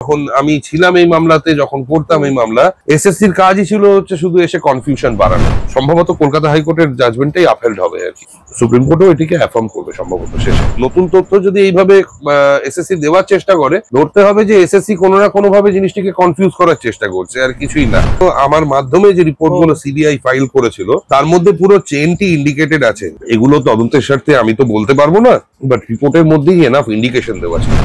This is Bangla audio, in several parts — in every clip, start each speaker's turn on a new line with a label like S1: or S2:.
S1: যখন আমি ছিলাম এই মামলাতে, যখন করতাম এই মামলা, এসএসসির কাজই ছিল হচ্ছে শুধু এসে কনফিউশন বাড়ানো। সম্ভবত কলকাতা হাইকোর্টের জাজমেন্টটাই আপহেল্ড হবে আর কি, সুপ্রিম কোর্টও এটিকে অ্যাফার্ম করবে সম্ভবত শেষে। নতুন তথ্য যদি এইভাবে এসএসসি দেওয়ার চেষ্টা করে, ধরতে হবে যে এসএসসি কোনো না কোনো ভাবে জিনিসটিকে কনফিউজ করার চেষ্টা করছে, আর কিছুই না। তো আমার মাধ্যমে যে রিপোর্টগুলো সিবিআই ফাইল করেছিল তার মধ্যে পুরো চেনটি ইন্ডিকেটেড আছে। এগুলো তদন্তের স্বার্থে আমি তো বলতে পারবো না, বাট রিপোর্টের মধ্যেই এনাফ ইন্ডিকেশন দেওয়া ছিল।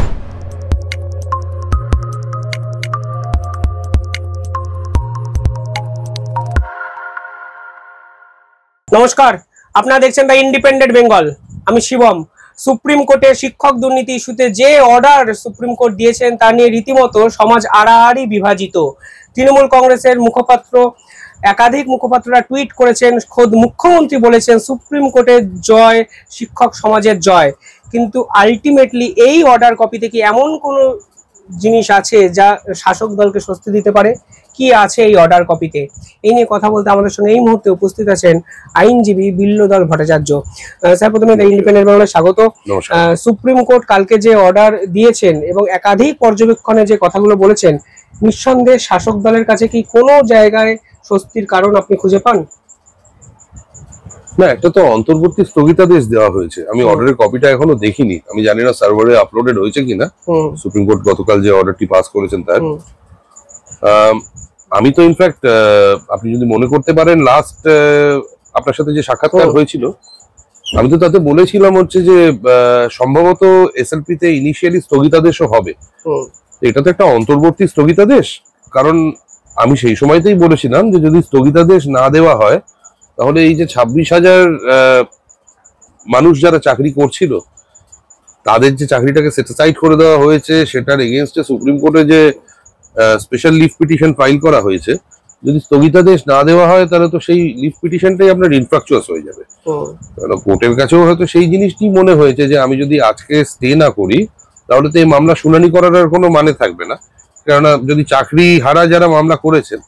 S2: নমস্কার, আপনারা দেখছেন দ্য ইন্ডিপেন্ডেন্ট বেঙ্গল। আমি শিবম। সুপ্রিম কোর্টের শিক্ষক দুর্নীতি ইস্যুতে যে অর্ডার সুপ্রিম কোর্ট দিয়েছেন তা নিয়ে রীতিমতো সমাজ আড়াআড়ি বিভাজিত। তৃণমূল কংগ্রেসের মুখপাত্র, একাধিক মুখপাত্ররা টুইট করেছেন, খোদ মুখ্যমন্ত্রী বলেছেন সুপ্রিম কোর্টের জয় শিক্ষক সমাজের জয়। কিন্তু আলটিমেটলি এই অর্ডার কপিতে কি এমন কোনো জিনিস আছে যা শাসক দলকে স্বস্তি দিতে পারে? কি আছে এই অর্ডার কপিতে? এই নিয়ে কথা বলতে আমাদের সঙ্গে এই মুহূর্তে উপস্থিত আছেন আইনজীবী বিল্লদল ভট্টাচার্য। স্যার, প্রথমে ইন্ডিপেন্ডেন্ট বাংলায় স্বাগত। সুপ্রিম কোর্ট কালকে যে অর্ডার দিয়েছেন এবং একাধিক পর্যবেক্ষণে যে কথাগুলো বলেছেন, নিঃসন্দেহে শাসক দলের কাছে কি কোনো জায়গায় স্বস্তির কারণ আপনি খুঁজে পান?
S1: না, একটা তো অন্তর্বর্তী স্থগিতাদেশ দেওয়া হয়েছে। আমি অর্ডারের কপিটা এখনো দেখিনি, আমি জানি না সার্ভারে আপলোডেড হয়েছে কিনা। সুপ্রিম কোর্ট গতকাল যে অর্ডারটি পাস করেছেন তার, আমি তো ইনফ্যাক্ট আপনি যদি মনে করতে পারেন লাস্ট আপনার সাথে যে সাক্ষাৎকার হয়েছিল, আমি তো তাতে বলেছিলাম হচ্ছে যে সম্ভবত এসএলপি তে ইনিশিয়ালি স্থগিতাদেশও হবে। এটা তো একটা অন্তর্বর্তী স্থগিতাদেশ, কারণ আমি সেই সময়তেই বলেছিলাম যে যদি স্থগিতাদেশ না দেওয়া হয় তাহলে এই যে 26,000 মানুষ যারা চাকরি করছিল তাদের যে চাকরিটাকে সেটিসাইড করে দেওয়া হয়েছে, সেটার এগেইনস্টে সুপ্রিম কোর্টে যে স্পেশাল লিভ পিটিশন ফাইল করা হয়েছে, যদি স্থগিতাদেশ না দেওয়া হয় তাহলে তো সেই লিভ পিটিশনটাই আপনার ইনফ্রাকচুয়াস হয়ে যাবে। কোর্টের কাছেও হয়তো সেই জিনিসটি মনে হয়েছে যে আমি যদি আজকে স্টে না করি তাহলে তো এই মামলা শুনানি করার আর কোনো মানে থাকবে না। কেননা যদি চাকরি হারা যারা মামলা করেছেন,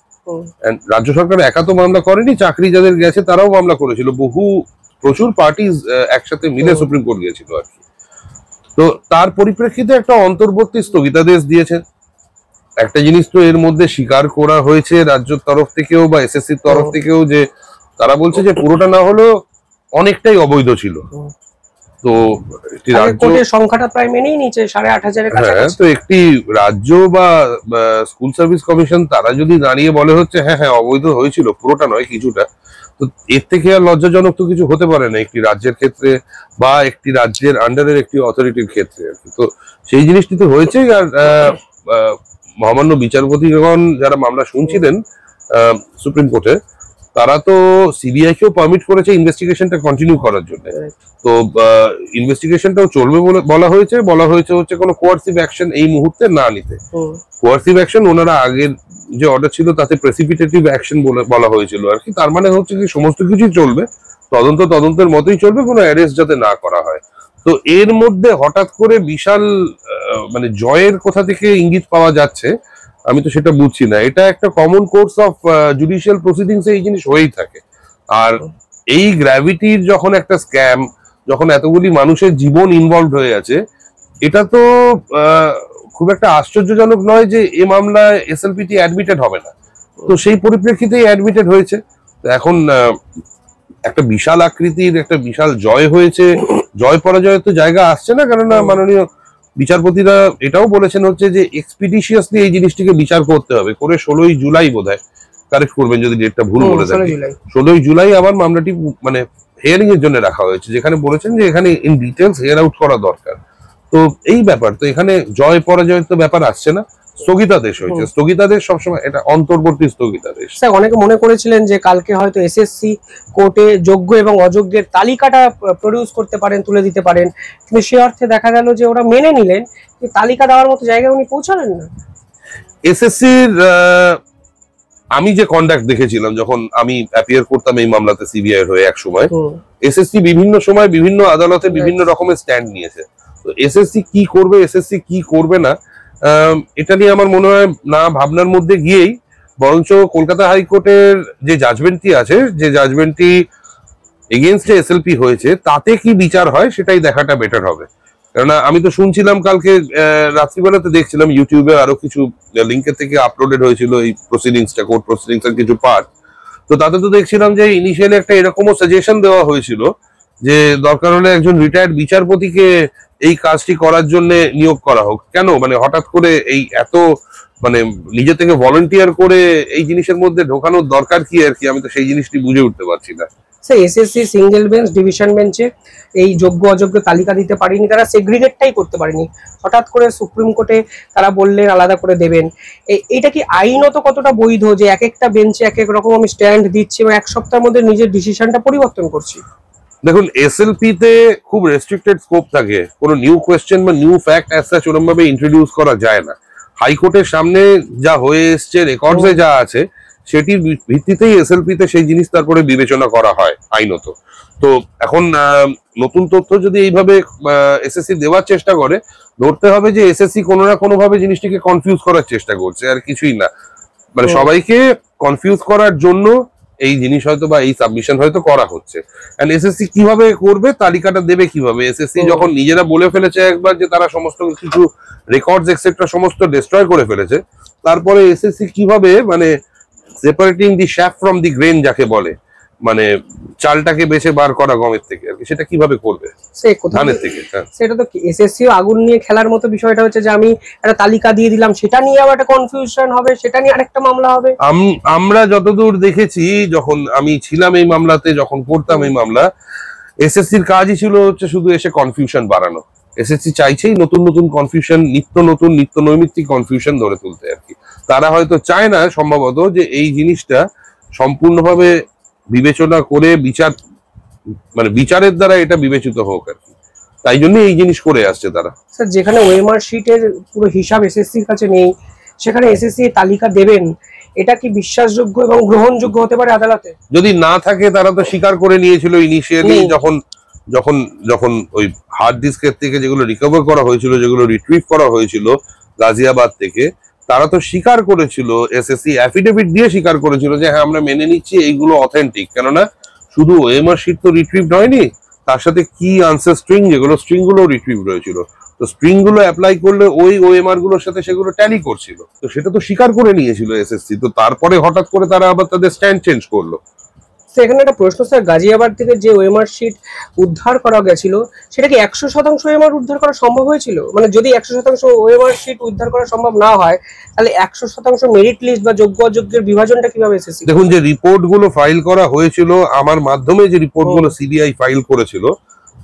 S1: রাজ্য সরকার একা তো মামলা করেনি, চাকরি যাদের গেছে তারাও মামলা করেছিল, প্রচুর পার্টি একসাথে মিলে সুপ্রিম কোর্ট গিয়েছিল আর কি। তো তার পরিপ্রেক্ষিতে একটা অন্তর্বর্তী স্থগিতাদেশ দিয়েছে। একটা জিনিস তো এর মধ্যে স্বীকার করা হয়েছে রাজ্যের তরফ থেকেও বা এসএসসির তরফ থেকেও, যে তারা বলছে যে পুরোটা না হলেও অনেকটাই অবৈধ ছিল। তো
S2: সংখ্যাটা প্রায় মেনেই নিচে 8,500-এর কাছাকাছি।
S1: তো একটি রাজ্য বা স্কুল সার্ভিস কমিশন তারা যদি দাঁড়িয়ে বলে হচ্ছে হ্যাঁ হ্যাঁ অবৈধ হয়েছিল, পুরোটা নয় কিছুটা, তো এর থেকে আর লজ্জাজনক তো কিছু হতে পারে না একটি রাজ্যের ক্ষেত্রে বা একটি রাজ্যের আন্ডারের একটি অথরিটির ক্ষেত্রে আর কি। তো সেই জিনিসটি তো হয়েছে। আর মহামান্য বিচারপতিগণ যারা মামলা শুনছিলেন সুপ্রিম কোর্টে, তারা তো সিবিআই কেও পারমিট করেছে ইনভেস্টিগেশনটা কন্টিনিউ করার জন্য। তো ইনভেস্টিগেশনটাও চলবে বলে বলা হয়েছে হচ্ছে কোনো কোয়ার্সিভ অ্যাকশন এই মুহূর্তে না নিতে। কোয়ার্সিভ অ্যাকশন ওনারা আগের যে অর্ডার ছিল তাতে প্রেসিপিটেটিভ অ্যাকশন বলা হয়েছিল আর কি। তার মানে হচ্ছে কি সমস্ত কিছুই চলবে, তদন্তের মতোই চলবে, কোনো অ্যারেস্ট যাতে না করা হয়। তো এর মধ্যে হঠাৎ করে বিশাল মানে জয়ের কোথা থেকে ইঙ্গিত পাওয়া যাচ্ছে আমি তো সেটা বুঝছি না। এটা একটা common course of judicial proceedings, এই জিনিস হয়েই থাকে। আর এই গ্র্যাভিটির যখন একটা স্ক্যাম, যখন এতগুলি মানুষের জীবন ইনভলভ হয়ে আছে, এটা তো খুব একটা আশ্চর্যজনক নয় যে এই মামলায় এসএলপিটি অ্যাডমিটেড হবে না। তো সেই পরিপ্রেক্ষিতেই অ্যাডমিটেড হয়েছে। তো এখন একটা বিশাল আকৃতির একটা বিশাল জয় হয়েছে, জয় পরাজয়ের তো জায়গা আসছে না, কেননা মাননীয় বিচারপতিরা এটাও বলেছেন হচ্ছে যে এক্সপিডিশিয়াসলি এই জিনিসটিকে বিচার করতে হবে করে 16ই জুলাই বোধহয়, কারেক্ট করবেন যদি ডেটটা ভুল বলে থাকি, 16ই জুলাই আবার মামলাটি মানে হিয়ারিং এর জন্য রাখা হয়েছে, যেখানে বলেছেন যে এখানে ইন ডিটেলস হিয়ার আউট করা দরকার। তো এই ব্যাপার তো এখানে জয় পরাজয়ের তো ব্যাপার আসছে না, স্থগিতাদেশ হয়েছে। স্থগিতাদেশ সবসময় এটা অন্তর্বর্তী স্থগিতাদেশ।
S2: স্যার, অনেকে মনে করেছিলেন যে কালকে হয়তো এসএসসি কোর্টে যোগ্য এবং অযোগ্যের তালিকাটা প্রডিউস করতে পারেন, তুলে দিতে পারেন, কিন্তু সে অর্থে দেখা গেল যে ওরা মেনে নিলেন, তালিকা দেওয়ার মতো জায়গায় উনি পৌঁছালেন না।
S1: এসএসসির আমি যে কন্ডাক্ট দেখেছিলাম যখন আমি অ্যাপিয়ার করতাম এই মামলাতে সিবিআই হয়ে এক সময়, এসএসসি বিভিন্ন সময় বিভিন্ন আদালতে বিভিন্ন রকমের স্ট্যান্ড নিয়েছে। তো এসএসসি কি করবে, এসএসসি কি করবে না, এটা নিয়ে আমার মনে হয় না ভাবনার মধ্যে গিয়েই বরঞ্চ কলকাতা হাইকোর্টের যে জাজমেন্টটি আছে, যে জাজমেন্টটি এগেইনস্টে এসএলপি হয়েছে, তাতে কি বিচার হয় সেটাই দেখাটা বেটার হবে। কেননা আমি তো শুনছিলাম কালকে রাত্রিবেলাতে দেখছিলাম ইউটিউবে আরো কিছু লিঙ্কের থেকে আপলোডেড হয়েছিল এই প্রসিডিংসটা, কোর্ট প্রসিডিংস এর কিছু পার্ট। তো তাতে তো দেখছিলাম যে ইনিশিয়ালি একটা এরকমও সাজেশন দেওয়া হয়েছিল যে দরকার হলে একজন রিটায়ার্ড বিচারপতিকে এই কাজটি করার জন্য নিয়োগ করা হোক। কেন মানে হঠাৎ করে এই এত মানে নিজে থেকে ভলান্টিয়ার করে এই জিনিসের মধ্যে ঢোকানোর দরকার কি আর কি, আমি তো সেই জিনিসটি বুঝে উঠতে পারছি না।
S2: Sir SSC single bench division বেঞ্চে এই যোগ্য অযোগ্য তালিকা দিতে পারেনি, তারা সেগ্রিগেটটাই করতে পারেনি। হঠাৎ করে সুপ্রিম কোর্টে তারা বললেন আলাদা করে দেবেন। এইটা কি আইনত কতটা বৈধ যে এক একটা বেঞ্চে এক এক রকম আমি স্ট্যান্ড দিচ্ছি এবং এক সপ্তাহের মধ্যে নিজের ডিসিশনটা পরিবর্তন করছি?
S1: দেখুন, এসএলপি তে খুব রেস্ট্রিক্টেড স্কোপ থাকে, কোনো নিউ কোয়েশ্চেন বা নিউ ফ্যাক্ট অ্যাজ সাচ ওরকম ভাবে ইন্ট্রোডিউস করা যায় না। হাইকোর্টের সামনে যা হয়ে এসছে, রেকর্ডসে যা আছে সেটির ভিত্তিতেই এসএলপি তে সেই জিনিস তারপরে বিবেচনা করা হয় আইনত। তো এখন নতুন তথ্য যদি এইভাবে এসএসসি দেওয়ার চেষ্টা করে, ধরতে হবে যে এসএসসি কোনো না কোনো ভাবে জিনিসটিকে কনফিউজ করার চেষ্টা করছে, আর কিছুই না। মানে সবাইকে কনফিউজ করার জন্য এই জিনিস হয়তো বা এই সাবমিশন হয়তো করা হচ্ছে। এন্ড এসএসসি কিভাবে করবে, তালিকাটা দেবে কিভাবে? এসএসসি যখন নিজেরা বলে ফেলেছে একবার যে তারা সমস্ত কিছু রেকর্ডস এক্সেট্রা সমস্ত ডিস্ট্রয় করে ফেলেছে, তারপরে এসএসসি কিভাবে মানে separating the chaff from the grain যাকে বলে, মানে চালটাকে বেছে বার করা গমের থেকে আর কি, সেটা কিভাবে করবে ধানের থেকে?
S2: সেটা তো এসএসসি আগুন নিয়ে খেলার মতো। বিষয়টা হচ্ছে যে আমি একটা তালিকা দিয়ে দিলাম, সেটা নিয়ে আবার একটা কনফিউশন হবে, সেটা নিয়ে আরেকটা মামলা হবে।
S1: আমরা যতদূর দেখেছি, যখন আমি ছিলাম এই মামলাতে, যখন করতাম এই মামলা, এসএসসির কাজই ছিল হচ্ছে শুধু এসে কনফিউশন বাড়ানো। এসএসসি চাইছেই নতুন নতুন কনফিউশন, নিত্য নৈমিত্তিক কনফিউশন ধরে তুলতে আর কি। তারা হয়তো চায় না সম্ভবত যে এই জিনিসটা সম্পূর্ণভাবে বিবেচনা করে বিচারের দ্বারা এটা বিবেচিত হোক আর কি, তাই জন্য এই জিনিস করে আসছে তারা।
S2: স্যার যেখানে ওএমআর শিটের পুরো হিসাব এসএসসির কাছে নেই, সেখানে এসএসসি তালিকা দেবেন, এটা কি বিশ্বাসযোগ্য এবং গ্রহণযোগ্য হতে পারে আদালতে?
S1: যদি না থাকে, তারা তো স্বীকার করে নিয়েছিল ইনিশিয়ালি যখন যখন যখন ওই হার্ড ডিস্কের থেকে যেগুলো রিকভার করা হয়েছিল, যেগুলো রিট্রিভ করা হয়েছিল গাজিয়াবাদ থেকে, তারা তো স্বীকার করেছিল, এসএসসি অ্যাফিডেভিট দিয়ে স্বীকার করেছিল যে হ্যাঁ আমরা মেনে নিচ্ছি এইগুলো অথেন্টিক। কেননা শুধু ওএমআর শিট তো রিট্রিভ হয়নি, তার সাথে কি আনসার স্ট্রিং, যেগুলো স্ট্রিং গুলো রিট্রিভ রয়েছিল, তো স্ট্রিং গুলো অ্যাপ্লাই করলে ওই ওএমআর গুলোর সাথে সেগুলো ট্যালি করছিল, তো সেটা তো স্বীকার করে নিয়েছিল এসএসসি। তো তারপরে হঠাৎ করে তারা আবার তাদের স্ট্যান্ড চেঞ্জ করলো।
S2: এখানে একটা প্রশ্ন স্যার, গাজিয়াবাদ থেকে যে ওএমআর শিট উদ্ধার করা গেছিল, সেটা কি 100% ওএমআর উদ্ধার করা সম্ভব হয়েছিল? মানে যদি 100% ওএমআর শিট উদ্ধার করা সম্ভব না হয়, তাহলে 100% মেরিট লিস্ট বা যোগ্য অযোগ্যের বিভাজনটা কিভাবে এসেছে?
S1: দেখুন, যে রিপোর্ট গুলো ফাইল করা হয়েছিল আমার মাধ্যমে, যে রিপোর্ট গুলো সিবিআই ফাইল করেছিল,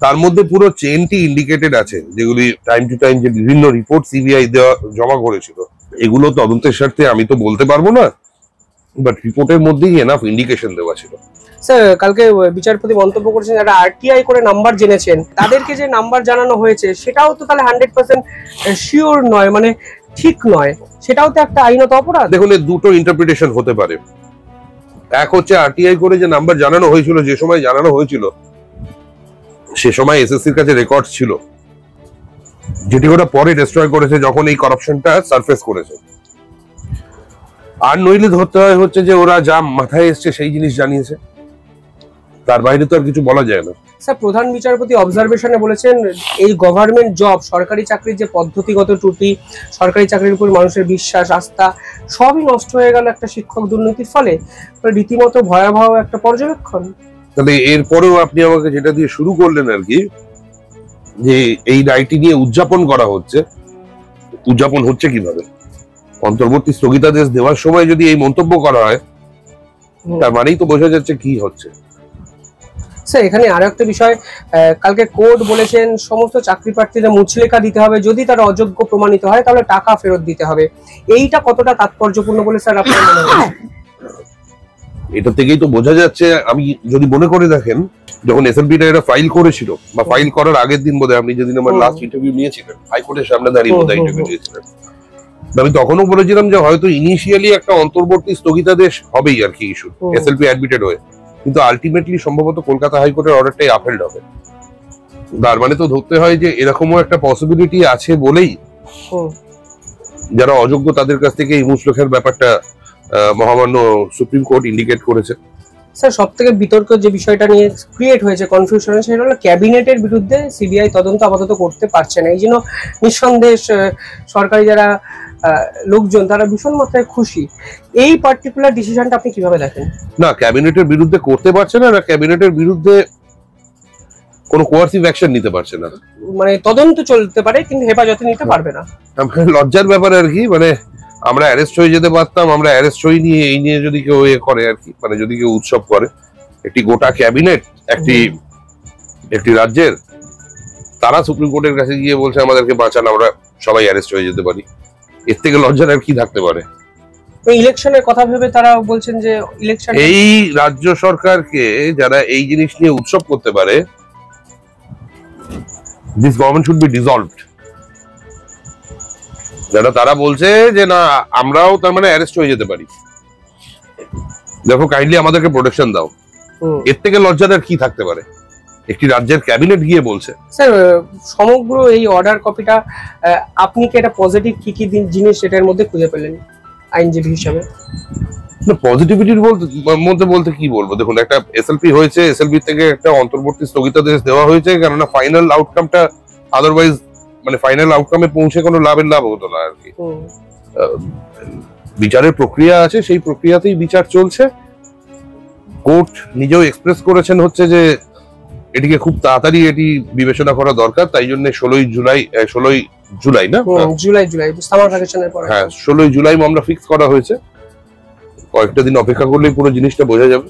S1: তার মধ্যে পুরো চেনটি ইন্ডিকেটেড আছে, যেগুলি টাইম টু টাইম যে বিভিন্ন রিপোর্ট সিবিআই জমা করেছিল, এগুলো তদন্তের স্বার্থে আমি তো বলতে পারবো না, বাট রিপোর্টের মধ্যেই এনাফ ইন্ডিকেশন দেওয়া ছিল।
S2: স্যার কালকে বিচারপতি মন্তব্য করেছেন যারা আরটিআই করে নাম্বার জেনেছেন, তাদেরকে যে নাম্বার জানানো হয়েছে সেটাও তো তাহলে 100% শিওর নয়, মানে ঠিক নয়, সেটাও তো একটা আইনত অপরাধ।
S1: দেখুন, এর দুটো ইন্টারপ্রিটেশন হতে পারে। এক হচ্ছে আরটিআই করে যে নাম্বার জানানো হয়েছিল, যে সময় জানানো হয়েছিল সে সময় এসএসসির কাছে রেকর্ড ছিল, যেটি ওরা পরে ডিস্ট্রয় করেছে যখন এই করাপশনটা সারফেস করেছে। আর নইলে ধরতে হয় হচ্ছে যে ওরা যা মাথায় এসছে সেই জিনিস জানিয়েছে, তার বাইরে তো আর কিছু বলা যায় না।
S2: স্যার প্রধান বিচারপতি অবজারভেশনে বলেছেন এই গভর্নমেন্ট জব, সরকারি চাকরির যে পদ্ধতিগত ত্রুটি, সরকারি চাকরির উপর মানুষের বিশ্বাস আস্থা সবই নষ্ট হয়ে গেল একটা শিক্ষক দুর্নীতির ফলে। রীতিমতো ভয়াবহ একটা পর্যবেক্ষণ।
S1: তাহলে এরপরেও আপনি আমাকে যেটা দিয়ে শুরু করলেন আর কি, যে এই রায়টি নিয়ে উদযাপন করা হচ্ছে, উদযাপন হচ্ছে কিভাবে? অন্তর্বর্তী স্থগিতাদেশ দেওয়ার সময় যদি এই মন্তব্য করা হয়, তার মানেই তো বোঝা যাচ্ছে কি হচ্ছে।
S2: স্যার এখানে আরো একটা বিষয়, কালকে কোর্ট বলেছেন সমস্ত চাকরি প্রার্থীদের মুচলেখা দিতে হবে, যদি তারা অযোগ্য প্রমাণিত হয় তাহলে টাকা ফেরত দিতে হবে। এইটা কতটা তাৎপর্যপূর্ণ বলে স্যার আপনার মনে হয়?
S1: এটা থেকেই তো বোঝা যাচ্ছে, আমি যদি মনে করে দেখেন, যখন এসএলপিটা এটা ফাইল করেছিল বা ফাইল করার আগের দিন বোধহয় আপনি যেদিন আমার লাস্ট ইন্টারভিউ নিয়েছিলেন, হাইকোর্টের সামনে দাঁড়িয়ে বোধহয় ইন্টারভিউ নিয়েছিলেন, আমি তখনও বলেছিলাম যে হয়তো ইনিশিয়ালি একটা অন্তর্বর্তী স্থগিতাদেশ হবেই আর কি ইস্যু, এসএলপি অ্যাডমিটেড হয়ে, কিন্তু আলটিমেটলি সম্ভবত কলকাতা হাইকোর্টের অর্ডারটাই আপহেল্ড হবে। তার মানে তো ধরতে হয় যে এরকমও একটা পসিবিলিটি আছে বলেই যারা অযোগ্য তাদের কাছ থেকে এই মুচলেখার ব্যাপারটা মহামান্য সুপ্রিম কোর্ট ইন্ডিকেট করেছে।
S2: স্যার সব থেকে বিতর্ক যে বিষয়টা নিয়ে ক্রিয়েট হয়েছে কনফিউশন, সেটা হলো ক্যাবিনেটের বিরুদ্ধে সিবিআই তদন্ত আপাতত করতে পারছে না। এই জন্য নিঃসন্দেহে সরকারি যারা লোকজন তারা ভীষণ মাত্রায় খুশি। এই পার্টিকুলার ডিসিশনটা আপনি কিভাবে দেখেন?
S1: না, ক্যাবিনেটের বিরুদ্ধে করতে পারছে না, না ক্যাবিনেটের বিরুদ্ধে কোনো কোয়ার্সিভ অ্যাকশন নিতে পারছে না,
S2: মানে তদন্ত চলতে পারে কিন্তু হেফাজতে নিতে পারবে না।
S1: লজ্জার ব্যাপার আর কি। মানে আমরা অ্যারেস্ট হয়ে যেতে পারতাম, আমরা অ্যারেস্ট হই নিয়ে এই নিয়ে যদি কেউ করে আর কি, মানে যদি কেউ উৎসব করে, একটি গোটা ক্যাবিনেট একটি রাজ্যের, তারা সুপ্রিম কোর্টের কাছে গিয়ে বলছে আমাদেরকে বাঁচান, আমরা সবাই অ্যারেস্ট হয়ে যেতে পারি, এর থেকে লজ্জার আর কি থাকতে পারে?
S2: ইলেকশনের কথা ভেবে তারা বলছেন যে ইলেকশন,
S1: এই রাজ্য সরকারকে যারা এই জিনিস নিয়ে উৎসব করতে পারে, this government should be dissolved. যারা তারা বলছে যে না আমরাও তার মানে অ্যারেস্ট হয়ে যেতে পারি, দেখো কাইন্ডলি আমাদেরকে প্রোটেকশন দাও, এর থেকে লজ্জার আর কি থাকতে পারে? একটি রাজ্যের ক্যাবিনেট গিয়ে বলছে।
S2: স্যার সমগ্র এই অর্ডার কপিটা আপনি কি এটা পজিটিভ কি কি জিনিস এটার মধ্যে খুঁজে পেলেন আইনজীবী হিসাবে?
S1: না, পজিটিভিটির মধ্যে বলতে কি বলবো, দেখুন একটা এসএলপি হয়েছে, এসএলপি থেকে একটা অন্তর্বর্তী স্থগিতাদেশ দেওয়া হয়েছে, কেননা ফাইনাল আউটকামটা আদারওয়াইজ মানে ফাইনাল আউটকামে পৌঁছে কোনো লাভ হতো না আর কি। বিচারের প্রক্রিয়া আছে, সেই প্রক্রিয়াতেই বিচার চলছে। কোর্ট নিজেও এক্সপ্রেস করেছেন হচ্ছে যে এটিকে খুব তাড়াতাড়ি এটি বিবেচনা করা দরকার, তাই জন্য 16 জুলাই না,
S2: জুলাই সামার ভ্যাকেশনের পরে,
S1: হ্যাঁ 16 জুলাই মামলা ফিক্স করা হয়েছে। কয়েকটা দিন অপেক্ষা করলেই পুরো জিনিসটা বোঝা যাবে।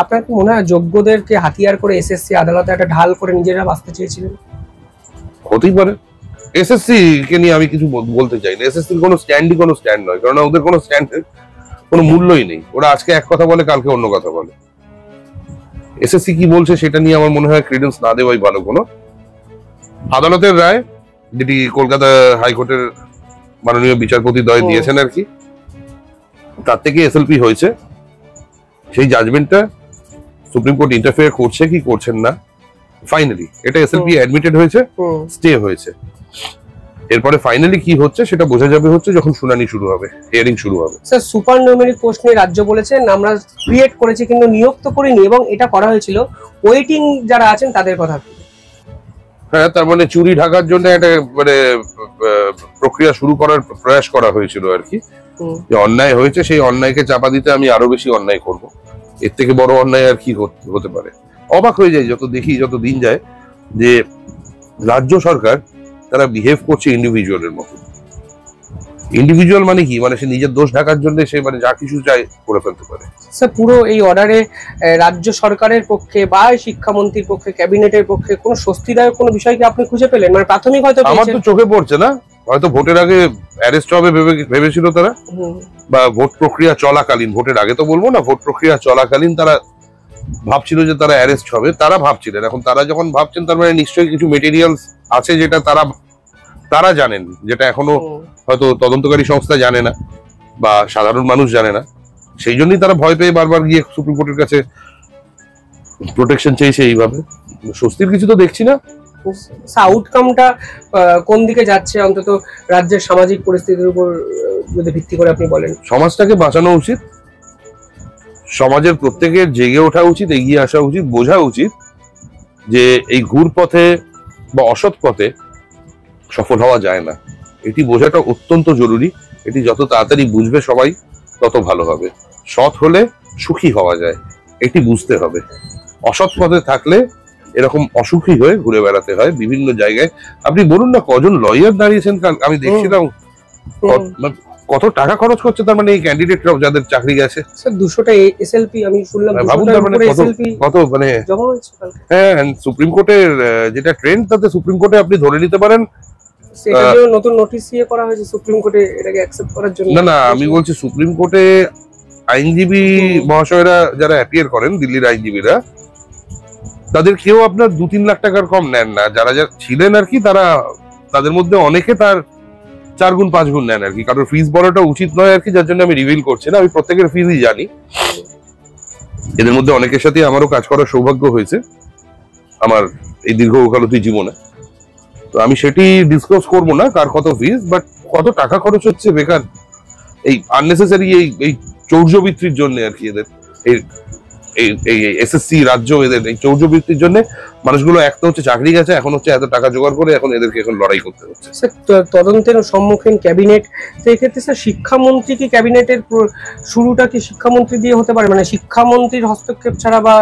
S2: আপনার কি মনে হয় যোগ্যদেরকে হাতিয়ার করে এসএসসি আদালতে একটা ঢাল করে নিজেরা বাঁচতে চেয়েছিলেন?
S1: হতেই পারে। এসএসসি কে নিয়ে আমি কিছু বলতে চাই না, এসএসসির কোনো স্ট্যান্ড নয়, কারণ ওদের কোনো স্ট্যান্ডের কোনো মূল্যই নেই। ওরা আজকে এক কথা বলে, কালকে অন্য কথা বলে। এসএসসি কি বলছে সেটা নিয়ে আমার মনে হয় ক্রেডেন্স না দেওয়াই ভালো। কোনো আদালতের রায়, যেটি কলকাতা হাইকোর্টের মাননীয় বিচারপতি দ্বয় দিয়েছেন আর কি, তার থেকে এসএলপি হয়েছে, সেই জাজমেন্টটা সুপ্রিম কোর্ট ইন্টারফেয়ার করছে কি করছেন না, ফাইনালি এটা এসএলপি অ্যাডমিটেড হয়েছে, স্টে হয়েছে। এরপরে ফাইনালি কি হচ্ছে সেটা বোঝা যাবে হচ্ছে যখন শুনানি শুরু হবে, হিয়ারিং শুরু হবে।
S2: স্যার সুপার নিউমেরিক পোস্ট নিয়ে রাজ্য বলেছেন আমরা ক্রিয়েট করেছি কিন্তু নিয়োগ তো করিনি, এবং এটা করা হয়েছিল ওয়েটিং যারা আছেন তাদের কথা।
S1: হ্যাঁ, তার মানে চুরি ঢাকার জন্য একটা মানে প্রক্রিয়া শুরু করার প্রয়াস করা হয়েছিল আর কি, যে অন্যায় হয়েছে সেই অন্যায়কে চাপা দিতে আমি আরো বেশি অন্যায় করব। এর থেকে বড় অন্যায় আর কি হতে পারে? অবাক হয়ে যায় যত দিন যায় যে রাজ্য সরকার তারা বিহেভ করছে ইন্ডিভিজুয়ালের মতো। ইন্ডিভিজুয়াল মানে কি, মানে সে নিজের দোষ ঢাকার জন্য সে মানে যা কিছু চায় করে ফেলতে পারে।
S2: স্যার পুরো এই অর্ডারে রাজ্য সরকারের পক্ষে বা শিক্ষামন্ত্রীর পক্ষে, ক্যাবিনেটের পক্ষে কোনো স্বস্তিদায়ক কোনো বিষয় কি আপনি খুঁজে পেলেন? মানে প্রাথমিক হয়তো
S1: আমার তো চোখে পড়ছে না, হয়তো ভোটের আগে অ্যারেস্ট হবে ভেবেছিল তারা, বা ভোট প্রক্রিয়া চলাকালীন, ভোটের আগে তো বলবো না, ভোট প্রক্রিয়া চলাকালীন তারা ভাবছিল যে তারা অ্যারেস্ট হবে, তারা ভাবছিলেন। এখন তারা যখন ভাবছেন তার মানে নিশ্চয়ই কিছু মেটেরিয়ালস আছে যেটা তারা জানেন, যেটা এখনো হয়তো তদন্তকারী সংস্থা জানে না বা সাধারণ মানুষ জানে না। সেই জন্যই তারা ভয় পেয়ে বারবার গিয়ে সুপ্রিম কোর্টের কাছে প্রোটেকশন চেয়েছে। এইভাবে স্বস্তির কিছু তো দেখছি না।
S2: আউটকামটা কোন দিকে যাচ্ছে অন্তত রাজ্যের সামাজিক পরিস্থিতির উপর যদি ভিত্তি করে আপনি বলেন?
S1: সমাজটাকে বাঁচানো উচিত, সমাজের প্রত্যেকের জেগে ওঠা উচিত, এগিয়ে আসা উচিত, বোঝা উচিত যে এই ঘুর পথে বা অসৎ পথে সফল হওয়া যায় না। এটি বোঝাটা অত্যন্ত জরুরি। এটি যত তাড়াতাড়ি বুঝবে সবাই তত ভালো হবে। সৎ হলে সুখী হওয়া যায়, এটি বুঝতে হবে। অসৎ পথে থাকলে এরকম অসুখী হয়ে ঘুরে বেড়াতে হয় বিভিন্ন জায়গায়। আপনি বলুন না কজন লয়ার দাঁড়িয়েছেন, আমি দেখছিলাম কত টাকা খরচ করছে তার মানে এই ক্যান্ডিডেটরাও যাদের চাকরি গেছে।
S2: স্যার 200টা এসএলপি আমি শুনলাম,
S1: ভাবুন তার মানে কত মানে
S2: জমা হয়েছে।
S1: হ্যাঁ, সুপ্রিম কোর্টের যেটা ট্রেন্ড তাতে সুপ্রিম কোর্টে আপনি ধরে নিতে পারেন
S2: সেটার জন্য নতুন নোটিশ ইয়ে করা হয়েছে সুপ্রিম কোর্টে এটাকে অ্যাকসেপ্ট করার জন্য।
S1: না আমি বলছি সুপ্রিম কোর্টে আইনজীবী মহাশয়রা যারা অ্যাপিয়ার করেন, দিল্লির আইনজীবীরা, তাদের কেউ আপনার 2-3 লাখ টাকার কম নেন না। যারা ছিলেন আর কি তাদের মধ্যে অনেকে তার 4 গুণ 5 গুণ নেন আর কি। কারোর ফিস বলাটা উচিত নয় আর কি, যার জন্য আমি রিভিল করছি না। আমি প্রত্যেকের ফিসই জানি। এদের মধ্যে অনেকের সাথে আমারও কাজ করার সৌভাগ্য হয়েছে আমার এই দীর্ঘ ওকালতি জীবনে। তো আমি সেটি ডিসক্লোজ করবো না কার কত ফিস, বাট কত টাকা খরচ হচ্ছে বেকার এই আননেসেসারি এই চৌর্যবৃত্তির জন্য আর কি। এদের এই এসএসসি রাজ্য এদের এই চৌর্যবৃত্তির জন্য মানুষগুলো একটা হচ্ছে চাকরি গেছে, এখন হচ্ছে এত টাকা জোগাড় করে এখন এদেরকে এখন লড়াই করতে হচ্ছে।
S2: স্যার তদন্তের সম্মুখীন ক্যাবিনেট, তো এক্ষেত্রে স্যার শিক্ষামন্ত্রী কি ক্যাবিনেটের শুরুটা কি শিক্ষামন্ত্রী দিয়ে হতে পারে, মানে শিক্ষামন্ত্রীর হস্তক্ষেপ ছাড়া বা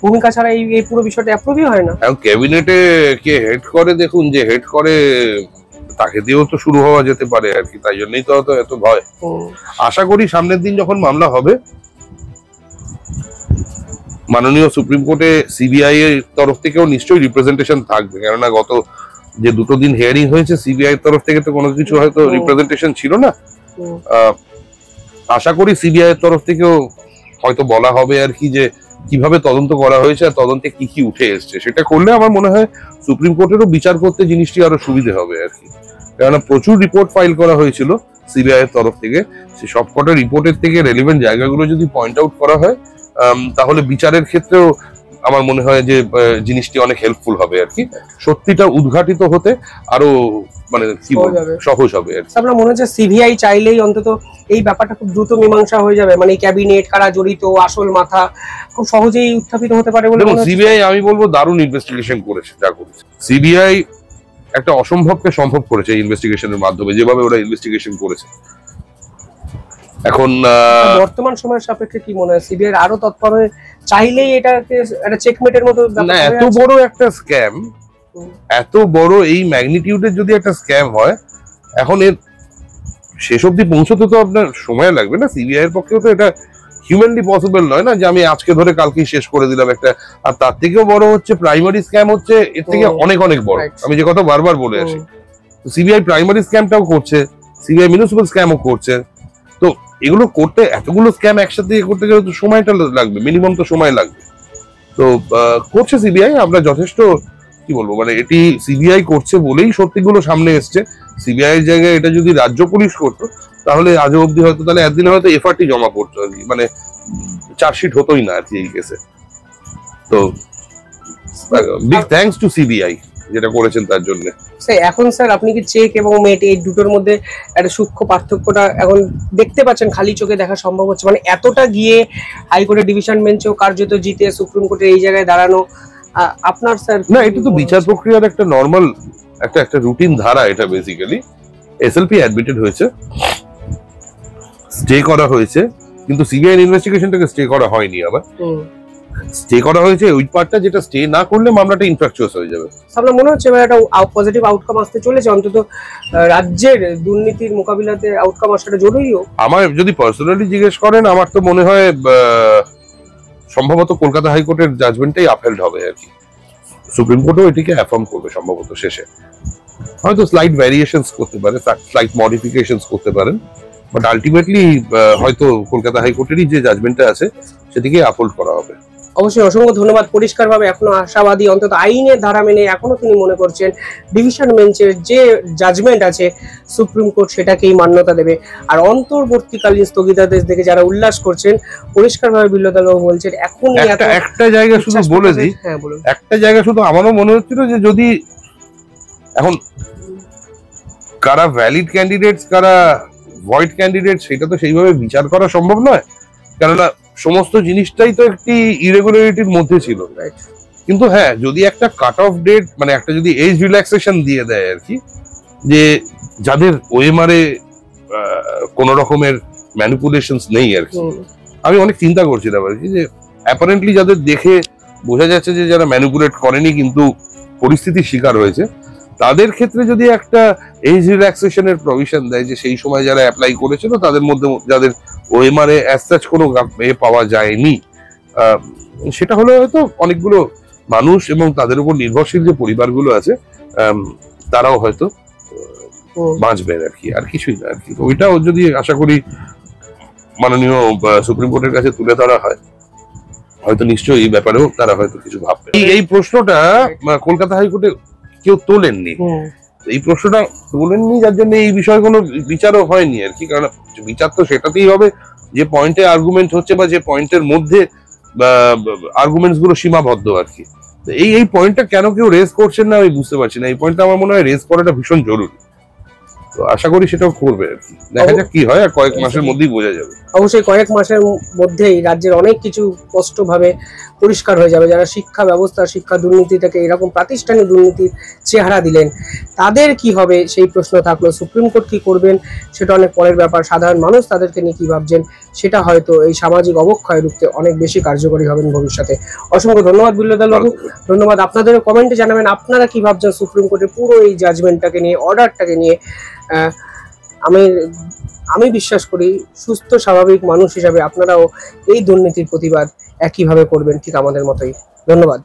S2: ভূমিকা ছাড়া এই পুরো বিষয়টা অ্যাপ্রুভই হয় না?
S1: এখন ক্যাবিনেটে কে হেড করে, দেখুন যে হেড করে তাকে দিয়েও তো শুরু হওয়া যেতে পারে আর কি, তাই জন্যই তো এত ভয়। আশা করি সামনের দিন যখন মামলা হবে মাননীয় সুপ্রিম কোর্টে সিবিআই এর তরফ থেকেও নিশ্চয়ই রিপ্রেজেন্টেশন থাকবে, কেননা গত যে 2 দিন হিয়ারিং হয়েছে সিবিআই এর তরফ থেকে তো কোনো কিছু হয়তো রিপ্রেজেন্টেশন ছিল না। আশা করি সিবিআই এর তরফ থেকেও হয়তো বলা হবে আর কি যে কিভাবে তদন্ত করা হয়েছে আর তদন্তে কি কি উঠে এসছে, সেটা করলে আমার মনে হয় সুপ্রিম কোর্টেরও বিচার করতে জিনিসটি আরো সুবিধে হবে আর কি। কেননা প্রচুর রিপোর্ট ফাইল করা হয়েছিল সিবিআই এর তরফ থেকে, সেই সবকটা রিপোর্টের থেকে রেলিভেন্ট জায়গাগুলো যদি পয়েন্ট আউট করা হয় তাহলে বিচারের ক্ষেত্রেও আমার মনে হয় যে জিনিসটি অনেক হেল্পফুল হবে আর কি, সত্যিটা উদ্ঘাটিত হতে আরো মানে কি সহজ হবে আর কি।
S2: আপনার মনে হচ্ছে সিবিআই চাইলেই অন্তত এই ব্যাপারটা খুব দ্রুত মীমাংসা হয়ে যাবে, মানে ক্যাবিনেট কারা জড়িত আসল মাথা খুব সহজেই উত্থাপিত হতে পারে বলে?
S1: দেখুন সিবিআই আমি বলবো দারুণ ইনভেস্টিগেশন করেছে, যা করেছে সিবিআই একটা অসম্ভবকে সম্ভব করেছে এই ইনভেস্টিগেশনের মাধ্যমে, যেভাবে ওরা ইনভেস্টিগেশন করেছে। এখন
S2: বর্তমান সময়ের সাপেক্ষে কি মনে হয় সিবিআই আরো তৎপর হয়ে চাইলেই এটাকে একটা চেকমেটের মতো
S1: না, এত বড় একটা স্ক্যাম, এত বড় এই ম্যাগনিটিউডের যদি একটা স্ক্যাম হয়, এখন এর শেষ অবধি পৌঁছতে তো আপনার সময় লাগবে না, সিবিআই এর পক্ষেও তো এটা হিউম্যানলি পসিবল নয় না যে আমি আজকে ধরে কালকেই শেষ করে দিলাম একটা। আর তার থেকেও বড় হচ্ছে প্রাইমারি স্ক্যাম হচ্ছে এর থেকে অনেক অনেক বড়, আমি যে কথা বারবার বলে আসি। সিবিআই প্রাইমারি স্ক্যামটাও করছে, সিবিআই মিউনিসিপাল স্ক্যামও করছে, তো এগুলো করতে এতগুলো স্ক্যাম একসাথে করতে গেলে তো সময়টা লাগবে, মিনিমাম তো সময় লাগবে। তো করছে সিবিআই, আমরা যথেষ্ট কি বলবো মানে এটি সিবিআই করছে বলেই সত্যিগুলো সামনে এসছে। সিবিআই এর জায়গায় এটা যদি রাজ্য পুলিশ করতো তাহলে আজও অব্দি হয়তো তাহলে একদিনে হয়তো এফআরটি জমা পড়তো আর কি, মানে চার্জশিট হতোই না আর কি এই কেসে। তো বিগ থ্যাঙ্কস টু সিবিআই যেটা করেছেন তার জন্য।
S2: এখন স্যার আপনি কি চেক এবং মেট এই দুটোর মধ্যে একটা সূক্ষ্ম পার্থক্যটা এখন দেখতে পাচ্ছেন, খালি চোখে দেখা সম্ভব হচ্ছে, মানে এতটা গিয়ে হাইকোর্টের ডিভিশন বেঞ্চেও কার্যত জিতে সুপ্রিম কোর্টের এই জায়গায় দাঁড়ানো আপনার স্যার?
S1: না, এটা তো বিচার প্রক্রিয়ার একটা নর্মাল একটা রুটিন ধারা, এটা বেসিক্যালি এসএলপি অ্যাডমিটেড হয়েছে, স্টে করা হয়েছে, কিন্তু সিবিআই ইনভেস্টিগেশনটাকে স্টে করা হয়নি, আবার স্টে করা হয়েছে ওই পার্টটা যেটা স্টে না করলে মামলাটা ইনফ্রাকচুয়াস হয়ে যাবে।
S2: আপনার মনে হচ্ছে একটা পজিটিভ আউটকাম আসতে চলেছে, অন্তত রাজ্যের দুর্নীতির মোকাবিলাতে আউটকাম আসাটা জরুরিও?
S1: আমার যদি পার্সোনালি জিজ্ঞেস করেন, আমার তো মনে হয় সম্ভবত কলকাতা হাইকোর্টের জাজমেন্টটাই আপহেল্ড হবে আর কি, সুপ্রিম কোর্টও এটিকে অ্যাফার্ম করবে সম্ভবত শেষে, হয়তো স্লাইট ভ্যারিয়েশনস করতে পারে, স্লাইট মডিফিকেশনস করতে পারেন, বাট আলটিমেটলি হয়তো কলকাতা হাইকোর্টেরই যে জাজমেন্টটা আছে সেটিকে আপহোল্ড করা হবে।
S2: অবশ্যই অসংখ্য ধন্যবাদ। পরিষ্কারভাবে এখনো আশাবাদী, অন্তত আইনের ধারা মেনে এখনো তিনি মনে করছেন ডিভিশন বেঞ্চের যে জাজমেন্ট আছে সুপ্রিম কোর্ট সেটাকেই মান্যতা দেবে। আর অন্তর্বর্তীকালীন স্থগিতাদেশ দেখে যারা উল্লাস করছেন, পরিষ্কারভাবে বিল্লদালবাবু বলছেন এখন
S1: একটা জায়গা শুধু বলে দিই, একটা জায়গা শুধু আমারও মনে হচ্ছিল যে যদি এখন কারা ভ্যালিড ক্যান্ডিডেটস কারা ভয়েড ক্যান্ডিডেট সেটা তো সেইভাবে বিচার করা সম্ভব নয়, কেননা সমস্ত জিনিসটাই তো একটি ইরেগুলারিটির মধ্যে ছিল। কিন্তু হ্যাঁ, যদি একটা কাট অফ ডেট মানে একটা যদি এজ রিল্যাক্সেশন দিয়ে দেয় আর কি, যে যাদের ওএমআরে কোন রকমের ম্যানিপুলেশনস নেই আর কি, আমি অনেক চিন্তা করছিলাম আর কি যে অ্যাপারেন্টলি যাদের দেখে বোঝা যাচ্ছে যে যারা ম্যানিপুলেট করেনি কিন্তু পরিস্থিতির শিকার হয়েছে, তাদের ক্ষেত্রে যদি একটা এজ রিল্যাক্সেশনের প্রভিশন দেয় যে সেই সময় যারা অ্যাপ্লাই করেছিল তাদের মধ্যে যাদের ওএমআর এ অ্যাজ সাচ কোনো পাওয়া যায়নি, সেটা হলে হয়তো অনেকগুলো মানুষ এবং তাদের উপর নির্ভরশীল যে পরিবারগুলো আছে তারাও হয়তো বাঁচবেন আর কি, আর কিছুই না আর কি। তো ওইটাও যদি আশা করি মাননীয় সুপ্রিম কোর্টের কাছে তুলে ধরা হয়, হয়তো নিশ্চয়ই এই ব্যাপারেও তারা হয়তো কিছু ভাববে। এই প্রশ্নটা কলকাতা হাইকোর্টে কেউ তোলেননি, এই প্রশ্নটা তোলেননি যার জন্য এই বিষয়ে কোনো বিচারও হয়নি আর কি, কারণ বিচার তো সেটাতেই হবে যে পয়েন্টে আর্গুমেন্ট হচ্ছে বা যে পয়েন্টের মধ্যে আর্গুমেন্টস গুলো সীমাবদ্ধ আর কি। এই পয়েন্টটা কেন কেউ রেজ করছেন না আমি বুঝতে পারছি না, এই পয়েন্টটা আমার মনে হয় রেজ করাটা ভীষণ জরুরি। তো আশা করি সেটাও করবে আর কি, দেখা যাক কি হয়, আর কয়েক মাসের মধ্যেই বোঝা যাবে।
S2: অবশ্যই কয়েক মাসের মধ্যেই রাজ্যের অনেক কিছু স্পষ্টভাবে পরিষ্কার হয়ে যাবে। যারা শিক্ষা ব্যবস্থা, শিক্ষা দুর্নীতিটাকে এরকম প্রাতিষ্ঠানিক দুর্নীতির চেহারা দিলেন, তাদের কি হবে সেই প্রশ্ন থাকলো। সুপ্রিম কোর্ট কি করবেন সেটা অনেক পরের ব্যাপার। সাধারণ মানুষ তাদেরকে নিয়ে কি ভাবছেন সেটা হয়তো এই সামাজিক অবক্ষয় রুখতে অনেক বেশি কার্যকরী হবেন ভবিষ্যতে। অসংখ্য ধন্যবাদ বিল্লদাল বাবু, ধন্যবাদ। আপনাদেরও কমেন্টে জানাবেন আপনারা কি ভাবছেন সুপ্রিম কোর্টের পুরো এই জাজমেন্টটাকে নিয়ে, অর্ডারটাকে নিয়ে। আমি বিশ্বাস করি সুস্থ স্বাভাবিক মানুষ হিসাবে আপনারাও এই দুর্নীতির প্রতিবাদ একইভাবে করবেন, ঠিক আমাদের মতোই। ধন্যবাদ।